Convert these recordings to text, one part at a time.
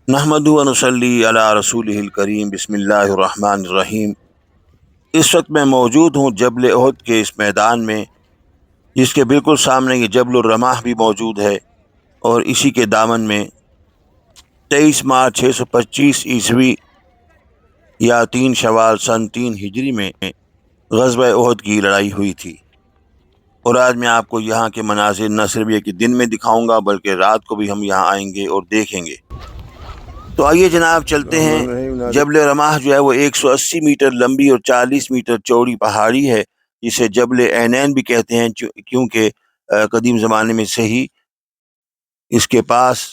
نحمدہ و نصلی علی رسولہ الکریم، بسم اللہ الرحمن الرحیم۔ اس وقت میں موجود ہوں جبل احد کے اس میدان میں، جس کے بالکل سامنے یہ جبل الرماح بھی موجود ہے، اور اسی کے دامن میں 23 مارچ 625 عیسوی یا 3 شوال سن 3 ہجری میں غزوہ احد کی لڑائی ہوئی تھی۔ اور آج میں آپ کو یہاں کے مناظر نہ صرف یہ کہ دن میں دکھاؤں گا، بلکہ رات کو بھی ہم یہاں آئیں گے اور دیکھیں گے۔ تو آئیے جناب چلتے ہیں۔ جبل رماح جو ہے وہ 180 میٹر لمبی اور 40 میٹر چوڑی پہاڑی ہے، جسے جبل عینین بھی کہتے ہیں، کیونکہ قدیم زمانے میں سے ہی اس کے پاس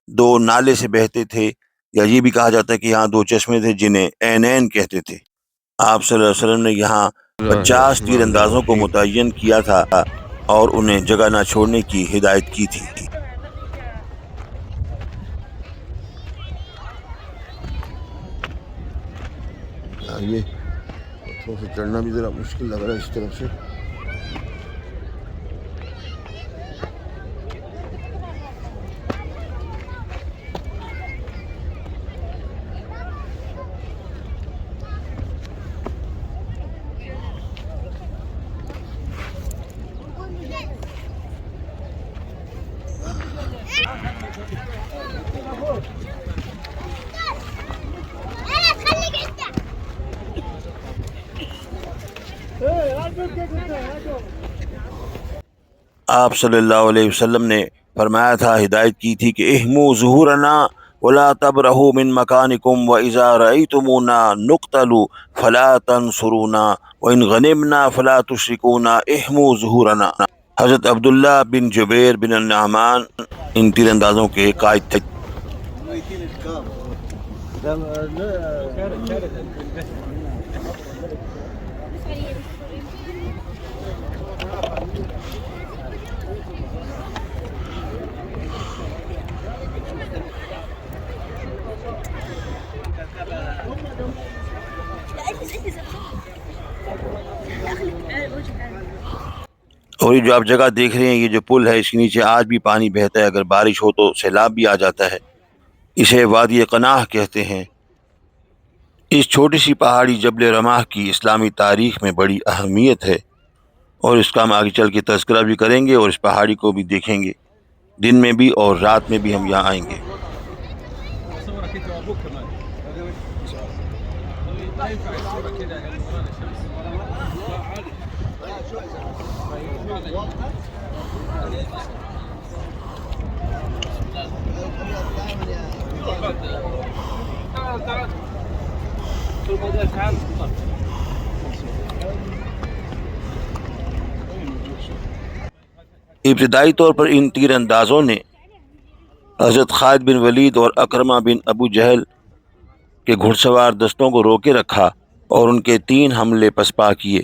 دو نالے سے بہتے تھے، یا یہ بھی کہا جاتا ہے کہ یہاں 2 چشمے تھے جنہیں عینین کہتے تھے۔ آپ صلی اللہ علیہ وسلم نے یہاں 50 تیر اندازوں کو متعین کیا تھا اور انہیں جگہ نہ چھوڑنے کی ہدایت کی تھی۔ یہ پتھروں سے چڑھنا بھی ذرا مشکل لگ رہا ہے اس طرف سے۔ آپ صلی اللہ علیہ وسلم نے فرمایا تھا، ہدایت کی تھی کہ احموا ظہورنا ولا تبرحوا من مکانکم واذا رأیتمونا نقتل فلا تنصرونا وان غنمنا فلا تشرکونا احموا ظہورنا۔ حضرت عبداللہ بن جبیر بن النعمان ان تیر اندازوں کے قائد تھے۔ اور یہ جو آپ جگہ دیکھ رہے ہیں، یہ جو پل ہے، اس کے نیچے آج بھی پانی بہتا ہے۔ اگر بارش ہو تو سیلاب بھی آ جاتا ہے۔ اسے وادی قناح کہتے ہیں۔ اس چھوٹی سی پہاڑی جبل رماح کی اسلامی تاریخ میں بڑی اہمیت ہے، اور اس کا ہم آگے چل کے تذکرہ بھی کریں گے اور اس پہاڑی کو بھی دیکھیں گے۔ دن میں بھی اور رات میں بھی ہم یہاں آئیں گے۔ ابتدائی طور پر ان تیر اندازوں نے حضرت خالد بن ولید اور اکرمہ بن ابو جہل کے گھڑ سوار دستوں کو روکے رکھا اور ان کے 3 حملے پسپا کیے،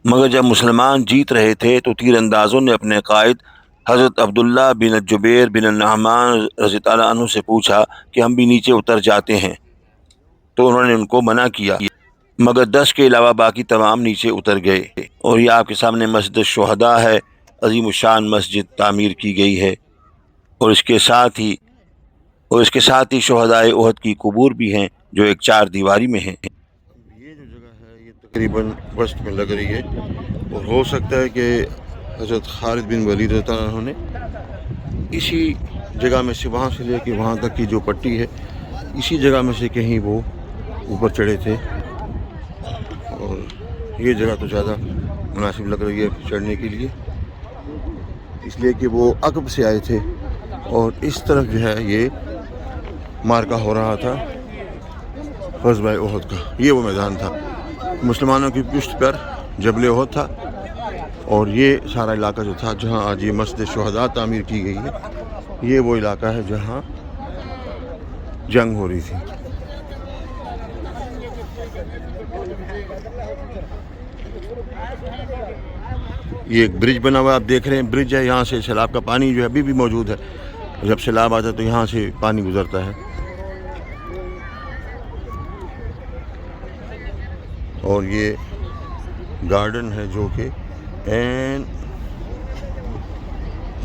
مگر جب مسلمان جیت رہے تھے تو تیر اندازوں نے اپنے قائد حضرت عبداللہ بن جبیر بن النعمان رضی اللہ عنہ سے پوچھا کہ ہم بھی نیچے اتر جاتے ہیں، تو انہوں نے ان کو منع کیا، مگر 10 کے علاوہ باقی تمام نیچے اتر گئے۔ اور یہ آپ کے سامنے مسجد الشہداء ہے، عظیم الشان مسجد تعمیر کی گئی ہے، اور اس کے ساتھ ہی شہدائے احد کی قبور بھی ہیں جو ایک 4 دیواری میں ہیں۔ یہ جو جگہ ہے یہ تقریباً وسط میں لگ رہی ہے، اور ہو سکتا ہے کہ حضرت خالد بن ولید رضی اللہ عنہ نے اسی جگہ میں سے، وہاں سے لے کے وہاں تک کی جو پٹی ہے، اسی جگہ میں سے کہیں وہ اوپر چڑھے تھے، اور یہ جگہ تو زیادہ مناسب لگ رہی ہے چڑھنے کے لیے، اس لیے کہ وہ عقب سے آئے تھے، اور اس طرف جو ہے یہ مارکا ہو رہا تھا غزوہ احد کا۔ یہ وہ میدان تھا، مسلمانوں کی پشت پر جبل احد تھا، اور یہ سارا علاقہ جو تھا جہاں آج یہ مسجد شہداء تعمیر کی گئی ہے، یہ وہ علاقہ ہے جہاں جنگ ہو رہی تھی۔ یہ ایک برج بنا ہوا ہے، آپ دیکھ رہے ہیں برج ہے، یہاں سے سیلاب کا پانی جو ہے ابھی بھی موجود ہے، جب سیلاب آتا ہے تو یہاں سے پانی گزرتا ہے۔ اور یہ گارڈن ہے جو کہ عین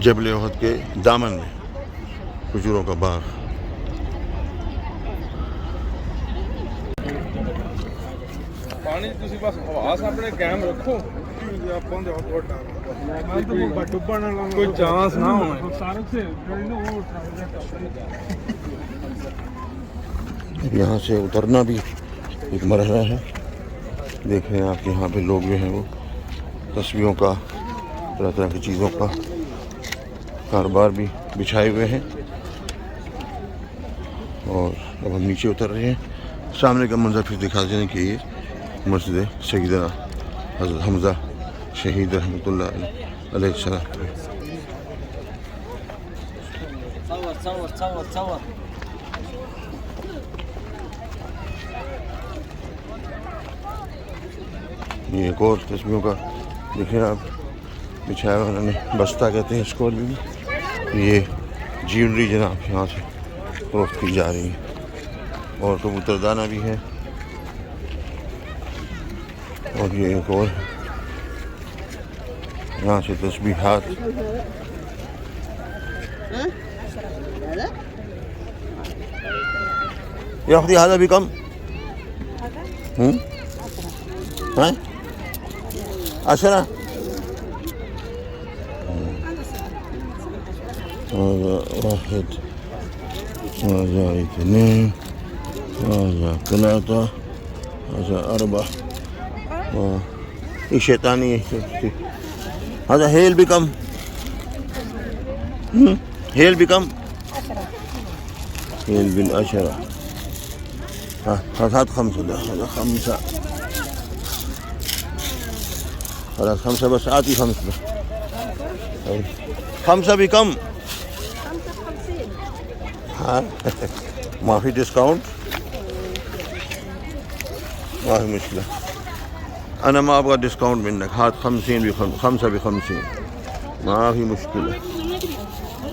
جبل احد کے دامن میں، کھجوروں کا باغ. ਪਾਣੀ ਤੁਸੀਂ ਬਸ ਹਵਾ ਸਾਹਮਣੇ ਕਾਇਮ ਰੱਖੋ ਆਪਾਂ ਦੇ ਬਹੁਤ ਡੁੱਬਣ ਵਾਲਾ ਕੋਈ ਚਾਂਸ ਨਾ ਹੋਵੇ ਸਾਰੇ ਸੇ ਜਿਹੜੀ ਨਾ ਉਹ یہاں سے اترنا بھی ایک مرحلہ ہے. دیکھ رہے ہیں آپ یہاں پہ لوگ جو ہیں وہ تسبیحوں کا، طرح طرح کی چیزوں کا کاروبار بھی بچھائے ہوئے ہیں. اور اب ہم نیچے اتر رہے ہیں. سامنے کا منظر پھر دکھا دیں کہ یہ مسجد سیدنا حضرت حمزہ شہید رحمۃ اللہ علیہ السلام. صور یہ ایک اور تسبیحوں کا دیکھیں آپ بچھایا ہوا انہوں نے، بستہ کہتے ہیں اس کو بھی. یہ جیولری جناب یہاں سے فروخت کی جا رہی ہے، اور کبوتر دانہ بھی ہے. اور یہ ایک اور یہاں سے تسبیحات. يا أختي هذا بكم؟ ها؟ 10. هذا 1 هذا 2 هذا 3 هذا 4. ايش شيطاني هذا هيل بكم؟ هيل بكم؟ 10 هيل بال10. هات 5 ده، هذا 5 خلاص 5 بس. آتي 5 بس. 5 بكم؟ 55. ها ما في ديسكاونت؟ ما في مشكلة، أنا ما أبغى ديسكاونت منك. هات 50 5 ب50 ما في مشكلة.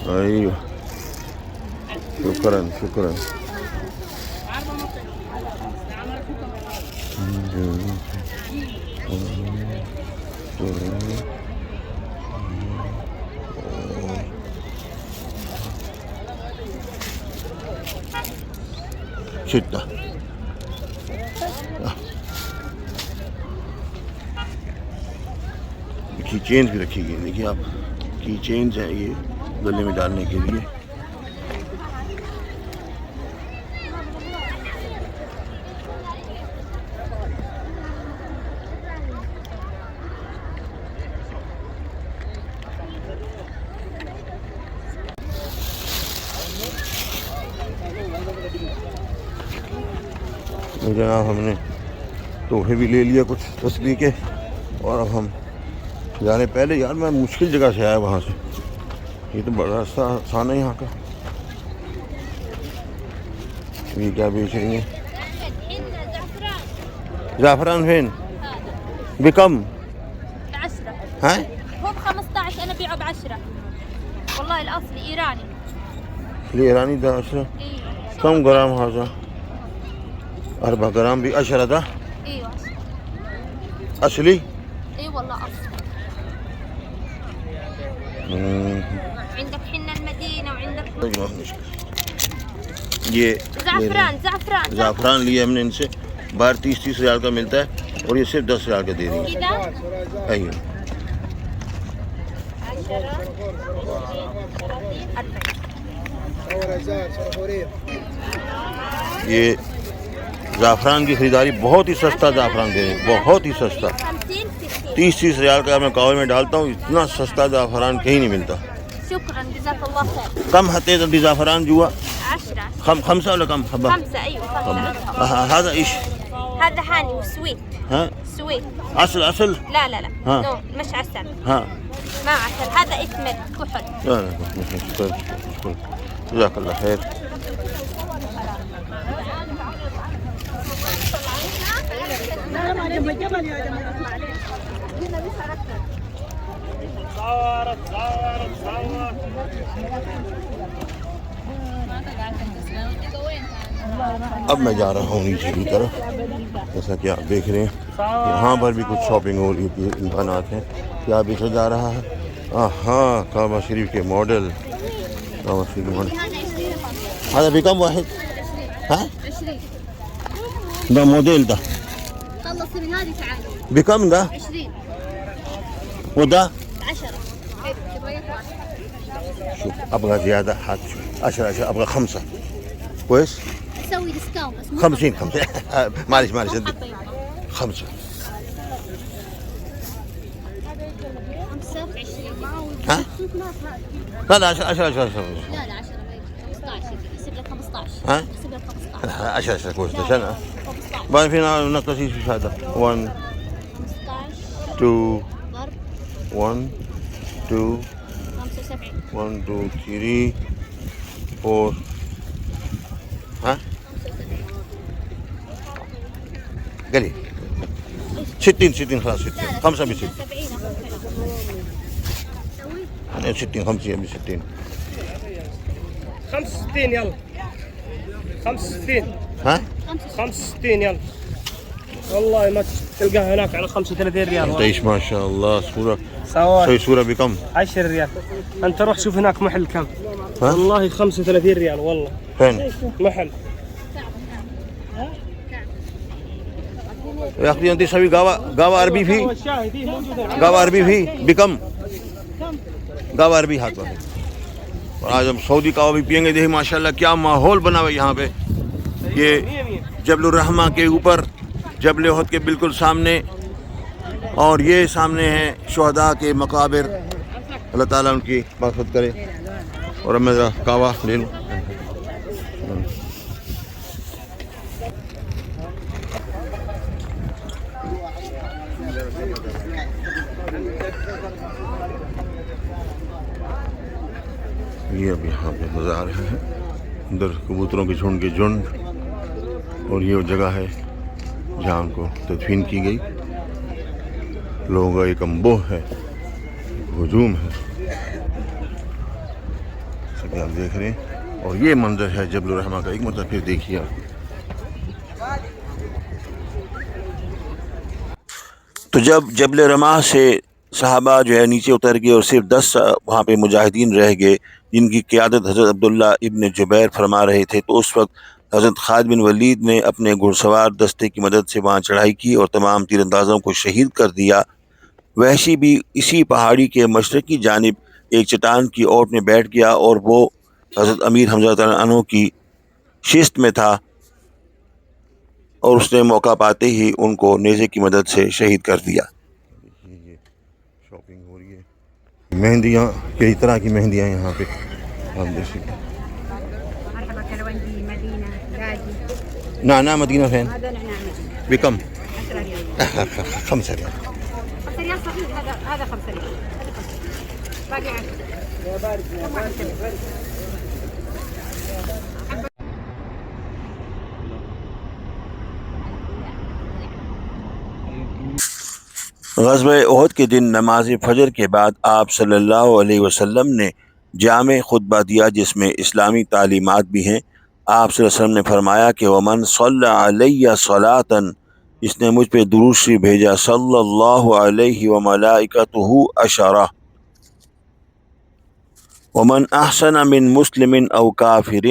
أيوه شكرا شكرا. شدة کی چینز بھی رکھی گئی. دیکھیے آپ کی چینز ہیں یہ گلے میں ڈالنے کے لیے. جناب ہم نے تحفے بھی لے لیا کچھ تسبیح کے، اور اب ہم جانے پہلے یار میں مشکل جگہ سے آیا وہاں سے. یہ تو بڑا راستہ آسان ہے یہاں کا. یہ کیا بیچ رہی ہیں؟ زعفران فين؟ بكم؟ ب10. ها؟ هو ب15 انا ببيعه ب10. والله الاصلي ايراني. الإيراني ده 10. ايوه كم جرام هذا؟ 4 جرام ب10 ده؟ ايوه أصلي؟ اي والله اصلي. عندك حنة المدينة وعندك یہ زعفران زعفران لیا ہم نے ان سے. باہر 30 ریال کا ملتا ہے اور یہ صرف 10 ریال کا دے رہی ہیں. كذا ايوه 10 یہ زعفران کی خریداری بہت ہی سستا زعفران دے رہے ہیں، بہت ہی سستا. 50 60. 30 ریال کا میں کاوے میں ڈالتا ہوں. اتنا سستا زعفران کہیں نہیں ملتا. شكرا جزاك الله خير. کم حتے دی زعفران جوا 10. 5 ولا كم حبة؟ 5 ايوه 5. هذا ايش؟ هذا هاني وسويت. ها سويت. عسل عسل؟ لا ها. نو مش عسل، ها ما عسل، هذا اسمه كحل. لا لا شكرا شكرا جزاك الله خير. اب میں جا رہا ہوں نیچے کی طرف، جیسا کہ آپ دیکھ رہے ہیں یہاں پر بھی کچھ شاپنگ ہو رہی ہے، امکانات ہیں کہ آپ اسے جا رہا ہے. ہاں کعبہ شریف کے ماڈل، کعبہ شریف کے ماڈل. هذا بكم واحد؟ ها؟ 20. ده موديل ده خلصي من هذه تعالي. بكم ده؟ 20. وده 10. تبغى واحد. شوف ابغى زياده، هات شوف 10 ابغى 5 كويس؟ نسوي ديسكاونت بس مو 50 معلش مو انت حبة يلا. 5. 5 ب 20. ها؟ لا 10 لا 10 15 يحسب لك 15. ها؟ يحسب لك 15. 10 كويس لا، عشان 15. بعدين فينا نقص ايش هذا 1 15 2 ضرب 1 2 75. 1 2 3 4 ها؟ قليل 60 خلاص 60 5 ب 60 70 يعني 60 5 ب 60 65 يلا 65 ها؟ 65 يلا والله ما تلقاها هناك على 35 ريال انت والله. ايش ما شاء الله صورة سواد سوي صورة بكم؟ 10 ريال. انت روح شوف هناك محل كم. ها؟ والله 35 ريال والله فين؟ محل. يا اخي انت تسوي قهوة عربي فيه؟ الشاهي دي موجوده. قهوة عربي فيه بكم؟ قهوة عربی ہاتھ میں. اور آج ہم سعودی قہوہ بھی پئیں گے. دیکھیں ماشاءاللہ کیا ماحول بنا ہوا ہے یہاں پہ. یہ جبل الرحمہ کے اوپر، جبل احد کے بالکل سامنے، اور یہ سامنے ہیں شہداء کے مقابر. اللہ تعالیٰ ان کی مغفرت کرے. اور اب میں ذرا قہوہ لے لوں. یہ اب یہاں پہ نظر آ رہے ہیں ادھر کبوتروں کے جھنڈ کے جھنڈ. اور یہ وہ جگہ ہے جہاں ان کو تدفین کی گئی. لوگوں کا ایک انبوہ ہے، ہجوم ہے، سب آپ دیکھ رہے ہیں. اور یہ منظر ہے جبل الرحمہ کا. ایک مرتبہ پھر دیکھیے آپ. تو جب جبل رماح سے صحابہ جو ہے نیچے اتر گئے اور صرف 10 وہاں پہ مجاہدین رہ گئے جن کی قیادت حضرت عبداللہ ابن جبیر فرما رہے تھے، تو اس وقت حضرت خالد بن ولید نے اپنے گھڑ سوار دستے کی مدد سے وہاں چڑھائی کی اور تمام تیر اندازوں کو شہید کر دیا. وحشی بھی اسی پہاڑی کے مشرقی جانب ایک چٹان کی اوٹ میں بیٹھ گیا اور وہ حضرت امیر حمزہ رضی اللہ عنہ کی شست میں تھا، اور اس نے موقع پاتے ہی ان کو نیزے کی مدد سے شہید کر دیا. یہ شاپنگ ہو رہی ہے. مہندیاں، کئی طرح کی مہندیاں یہاں پہ آپ دیکھ سکتے ہیں. مرحبا كروندي مدينة باجي نعناع مدینہ فين؟ هذا نعناع بكم؟ 10 ريال 5 ريال. 5 ريال صغير هذا 5 ريال باقي 10. غزوہ احد کے دن نماز فجر کے بعد آپ صلی اللہ علیہ وسلم نے جامع خطبہ دیا جس میں اسلامی تعلیمات بھی ہیں. آپ صلی اللہ علیہ وسلم نے فرمایا کہ ومن صلی علیہ صلاۃً، جس نے مجھ پہ درود شریف بھیجا، صلی اللہ علیہ وملائکتہ عشرہ، ومن احسن من مسلم او کافر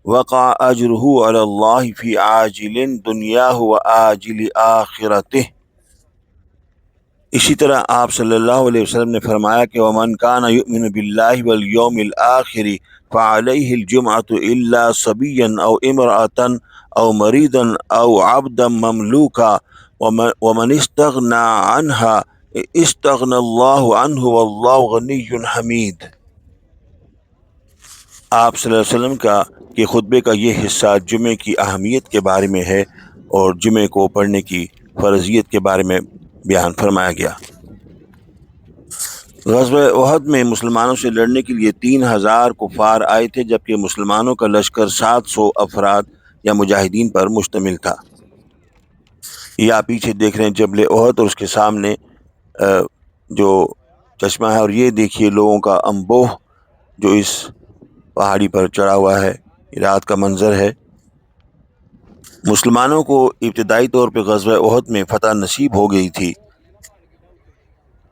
وقع اجرہ علی اللہ فی عاجل دنیاہ و آجل آخرتہ. اسی طرح آپ صلی اللہ علیہ وسلم نے فرمایا کہ ومن کان یؤمن باللہ والیوم الآخر فعلیہ الجمعۃ الا صبیا او امرأۃ او مریضا او عبدا مملوکا ومن استغنى عنها استغنى اللہ عنہ واللہ غنی حمید. آپ صلی اللہ علیہ وسلم کا کہ خطبے کا یہ حصہ جمعے کی اہمیت کے بارے میں ہے اور جمعے کو پڑھنے کی فرضیت کے بارے میں بیان فرمایا گیا. غزوہ احد میں مسلمانوں سے لڑنے کے لیے 3000 کفار آئے تھے، جبکہ مسلمانوں کا لشکر 700 افراد یا مجاہدین پر مشتمل تھا. یہ آپ پیچھے دیکھ رہے ہیں جبل احد اور اس کے سامنے جو چشمہ ہے، اور یہ دیکھیے لوگوں کا انبوہ جو اس پہاڑی پر چڑھا ہوا ہے. یہ رات کا منظر ہے. مسلمانوں کو ابتدائی طور پہ غزوہ احد میں فتح نصیب ہو گئی تھی،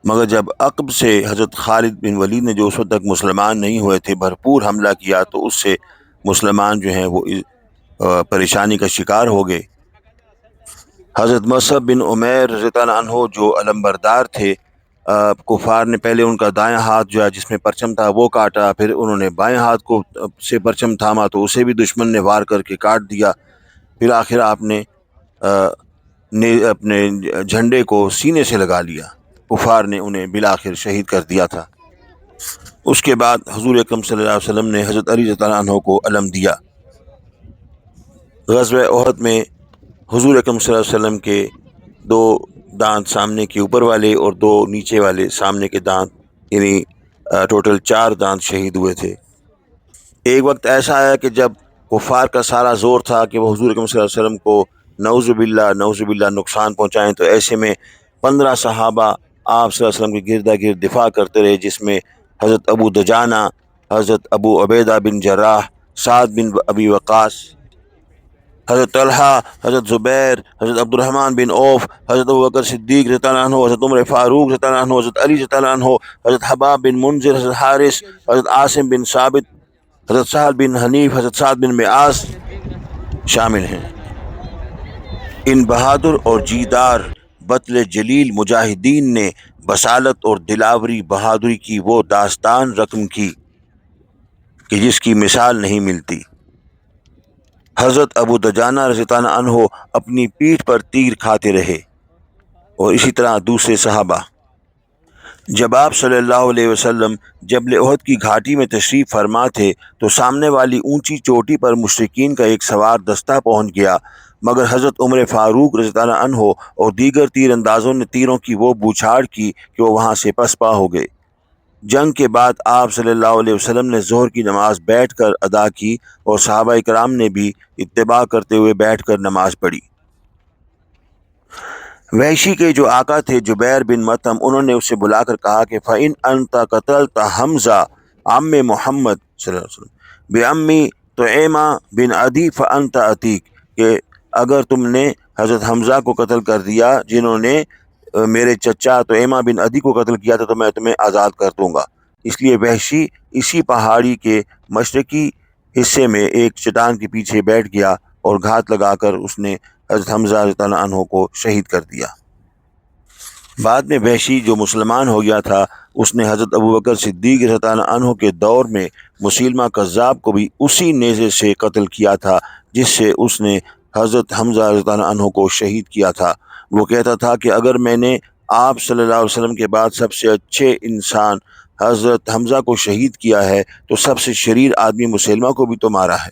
مگر جب عقب سے حضرت خالد بن ولید نے جو اس وقت تک مسلمان نہیں ہوئے تھے بھرپور حملہ کیا، تو اس سے مسلمان جو ہیں وہ پریشانی کا شکار ہو گئے۔ حضرت مصعب بن عمیر رضی اللہ عنہ جو علمبردار تھے، کفار نے پہلے ان کا دائیں ہاتھ جو ہے جس میں پرچم تھا وہ کاٹا، پھر انہوں نے بائیں ہاتھ کو سے پرچم تھاما تو اسے بھی دشمن نے وار کر کے کاٹ دیا، پھر آخر آپ نے اپنے جھنڈے کو سینے سے لگا لیا، کفار نے انہیں بالآخر شہید کر دیا تھا۔ اس کے بعد حضور اکرم صلی اللہ علیہ وسلم نے حضرت علی رضی اللہ عنہ کو علم دیا۔ غزوہ احد میں حضور اکرم صلی اللہ علیہ وسلم کے 2 دانت سامنے کے اوپر والے اور 2 نیچے والے سامنے کے دانت، یعنی ٹوٹل 4 دانت شہید ہوئے تھے۔ ایک وقت ایسا آیا کہ جب کفار کا سارا زور تھا کہ وہ حضور اکرم صلی اللہ علیہ وسلم کو نعوذ باللہ نقصان پہنچائیں، تو ایسے میں 15 صحابہ آپ صلی اللہ علیہ وسلم کے گردا گرد دفاع کرتے رہے، جس میں حضرت ابو دجانہ، حضرت ابو عبیدہ بن جراح، سعد بن ابی وقاص، حضرت طلحہ، حضرت زبیر، حضرت عبد الرحمن بن عوف، حضرت ابوبکر صدیق رضی اللہ عنہ، حضرت عمر فاروق رضی اللہ عنہ، حضرت علی رضی اللہ عنہ، حضرت حباب بن منذر، حضرت حارث، حضرت عاصم بن ثابت، حضرت سہل بن حنیف، حضرت سعد بن معاذ شامل ہیں۔ ان بہادر اور جیدار بطل جلیل مجاہدین نے بصالت اور دلاوری بہادری کی وہ داستان رقم کی کہ جس کی مثال نہیں ملتی۔ حضرت ابو دجانہ رضی اللہ عنہ اپنی پیٹھ پر تیر کھاتے رہے، اور اسی طرح دوسرے صحابہ۔ جب آپ صلی اللہ علیہ وسلم جبل احد کی گھاٹی میں تشریف فرما تھے تو سامنے والی اونچی چوٹی پر مشرکین کا ایک سوار دستہ پہنچ گیا، مگر حضرت عمر فاروق رضی اللہ عنہ اور دیگر تیر اندازوں نے تیروں کی وہ بوچھاڑ کی کہ وہ وہاں سے پسپا ہو گئے۔ جنگ کے بعد آپ صلی اللہ علیہ وسلم نے ظہر کی نماز بیٹھ کر ادا کی، اور صحابہ کرام نے بھی اتباع کرتے ہوئے بیٹھ کر نماز پڑھی۔ وحشی کے جو آقا تھے جبیر بن مطعم، انہوں نے اسے بلا کر کہا کہ فَإِنْ أَنْتَ قَتَلْتَ حمزہ عم محمد صلی اللہ علیہ وسلم بِعَمِّ طُعَیمہ بن عدی فَأَنْتَ عتیق، کہ اگر تم نے حضرت حمزہ کو قتل کر دیا جنہوں نے میرے چچا طعیمہ بن عدی کو قتل کیا تھا، تو میں تمہیں آزاد کر دوں گا۔ اس لیے وحشی اسی پہاڑی کے مشرقی حصے میں ایک چٹان کے پیچھے بیٹھ گیا اور گھات لگا کر اس نے حضرت حمزہ رضی اللہ عنہ کو شہید کر دیا۔ بعد میں وحشی جو مسلمان ہو گیا تھا، اس نے حضرت ابوبکر صدیق رضی اللہ عنہ کے دور میں مسیلمہ کذاب کو بھی اسی نیزے سے قتل کیا تھا جس سے اس نے حضرت حمزہ رضی اللہ عنہ کو شہید کیا تھا۔ وہ کہتا تھا کہ اگر میں نے آپ صلی اللہ علیہ وسلم کے بعد سب سے اچھے انسان حضرت حمزہ کو شہید کیا ہے تو سب سے شریر آدمی مسلمہ کو بھی تو مارا ہے۔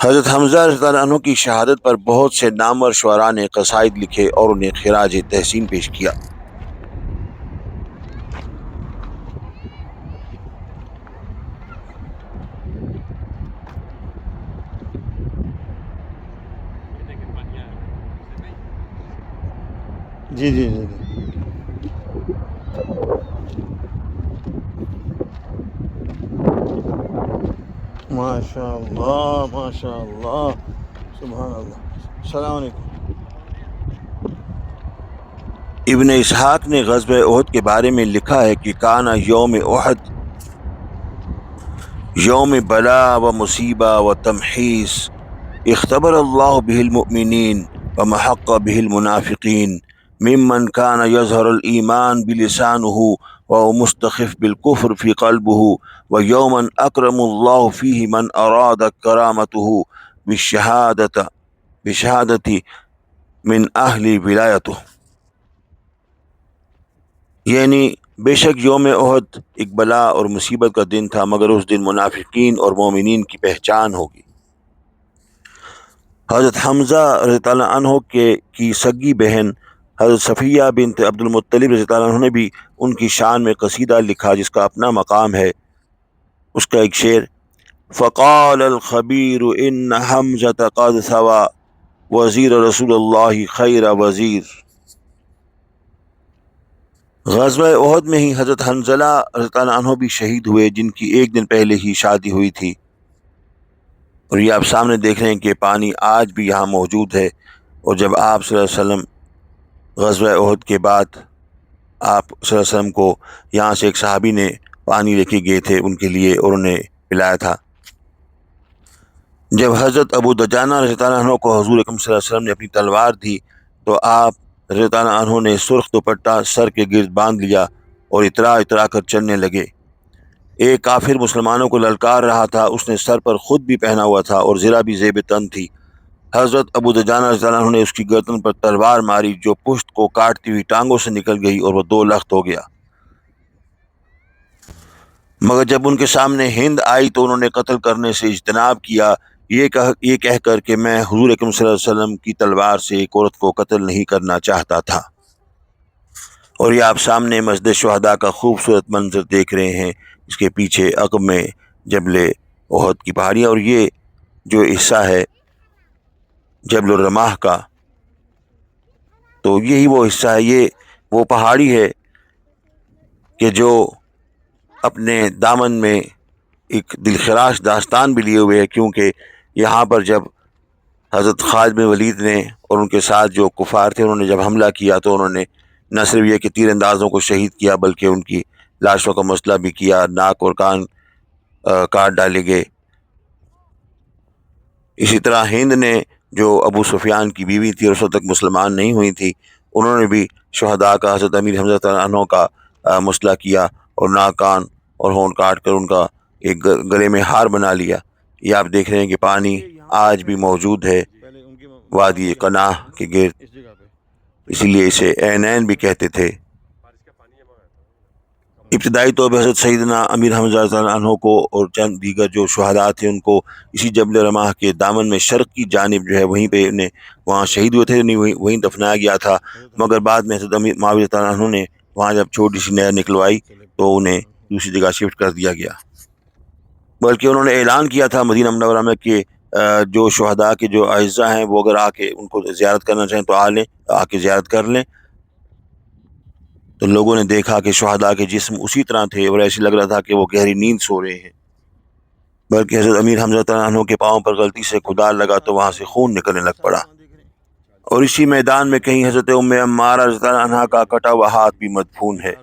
حضرت حمزہ رضی اللہ عنہ کی شہادت پر بہت سے نامور شعراء نے قصائد لکھے اور انہیں خراج تحسین پیش کیا۔ جی جی جی ماشاء اللہ ماشاء اللہ، سبحان اللہ۔ السلام علیکم۔ ابن اسحاق نے غزوہ احد کے بارے میں لکھا ہے کہ کانا یوم احد یوم بلا و مصیبہ و تمحیص، اختبر اللہ به المؤمنین ومحق به المنافقین، ممن كان يظهر الإيمان بلسانه وهو مستخف بالكفر في قلبه، ويوما أكرم الله فيه من أراد كرامته بشهادة من أهل ولایته، یعنی بے شک یوم احد ایک بلا اور مصیبت کا دن تھا، مگر اس دن منافقین اور مومنین کی پہچان ہوگی۔ حضرت حمزہ رضی اللہ عنہ کی سگی بہن حضرت صفیہ بنت عبد المطلب رضی اللہ عنہ نے بھی ان کی شان میں قصیدہ لکھا جس کا اپنا مقام ہے۔ اس کا ایک شعر، فقال الخبیر ان حمزہ قد ثوى وزیر رسول اللہ خیر وزیر۔ غزوہ احد میں ہی حضرت حنظلہ رضی اللہ عنہ بھی شہید ہوئے، جن کی ایک دن پہلے ہی شادی ہوئی تھی۔ اور یہ آپ سامنے دیکھ رہے ہیں کہ پانی آج بھی یہاں موجود ہے۔ اور جب آپ صلی اللہ علیہ وسلم غزوہ احد کے بعد آپ صلی اللہ علیہ وسلم کو یہاں سے ایک صحابی نے پانی لے کے گئے تھے ان کے لیے اور انہیں پلایا تھا۔ جب حضرت ابو دجانہ رضی اللہ عنہ کو حضور اکرم صلی اللہ علیہ وسلم نے اپنی تلوار دی تو آپ رضی اللہ عنہ نے سرخ دوپٹہ سر کے گرد باندھ لیا اور اترا اترا کر چلنے لگے۔ ایک کافر مسلمانوں کو للکار رہا تھا، اس نے سر پر خود بھی پہنا ہوا تھا اور زرہ بھی زیب تن تھی۔ حضرت ابو دجانہ رضی اللہ عنہ نے اس کی گردن پر تلوار ماری جو پشت کو کاٹتی ہوئی ٹانگوں سے نکل گئی اور وہ 2 لخت ہو گیا۔ مگر جب ان کے سامنے ہند آئی تو انہوں نے قتل کرنے سے اجتناب کیا، یہ کہہ کر کہ میں حضور اکرم صلی اللہ علیہ وسلم کی تلوار سے ایک عورت کو قتل نہیں کرنا چاہتا تھا۔ اور یہ آپ سامنے مسجد شہداء کا خوبصورت منظر دیکھ رہے ہیں، اس کے پیچھے عقب میں جبل احد کی پہاڑیاں، اور یہ جو حصہ ہے جبل الرماح کا تو یہی وہ حصہ ہے، یہ وہ پہاڑی ہے کہ جو اپنے دامن میں ایک دلخراش داستان بھی لیے ہوئے ہے، کیونکہ یہاں پر جب حضرت خالد بن ولید نے اور ان کے ساتھ جو کفار تھے انہوں نے جب حملہ کیا تو انہوں نے نہ صرف یہ کہ تیر اندازوں کو شہید کیا بلکہ ان کی لاشوں کا مسئلہ بھی کیا، ناک اور کان کاٹ ڈالے گئے۔ اسی طرح ہند نے جو ابو سفیان کی بیوی تھی اور اس وقت تک مسلمان نہیں ہوئی تھی، انہوں نے بھی شہداء کا حضرت امیر حمزہ رضی اللہ عنہ کا مسئلہ کیا اور ناک کان اور ہونٹ کاٹ کر ان کا ایک گلے میں ہار بنا لیا۔ یہ آپ دیکھ رہے ہیں کہ پانی آج بھی موجود ہے وادی قناہ کے گرد، اسی لیے اسے عینین بھی کہتے تھے۔ ابتدائی طور پہ حضرت سیدنا امیر حمزہ رضی اللہ عنہ کو اور چند دیگر جو شہداء تھے ان کو اسی جبل رماح کے دامن میں شرق کی جانب جو ہے وہیں پہ انہیں وہاں شہید ہوئے تھے، وہیں دفنایا گیا تھا۔ مگر بعد میں حضرت امیر معاویہ رضی اللہ عنہ نے وہاں جب چھوٹی سی نہر نکلوائی تو انہیں دوسری جگہ شفٹ کر دیا گیا، بلکہ انہوں نے اعلان کیا تھا مدینہ منورہ میں کہ جو شہداء کے جو اعزاء ہیں وہ اگر آ کے ان کو زیارت کرنا چاہیں تو آ کے زیارت کر لیں۔ تو لوگوں نے دیکھا کہ شہداء کے جسم اسی طرح تھے اور ایسے لگ رہا تھا کہ وہ گہری نیند سو رہے ہیں، بلکہ حضرت امیر حمزہ رضی اللہ عنہ کے پاؤں پر غلطی سے کدال لگا تو وہاں سے خون نکلنے لگ پڑا۔ اور اسی میدان میں کہیں حضرت ام عمارہ رضی اللہ عنہا کا کٹا ہوا ہاتھ بھی مدفون ہے۔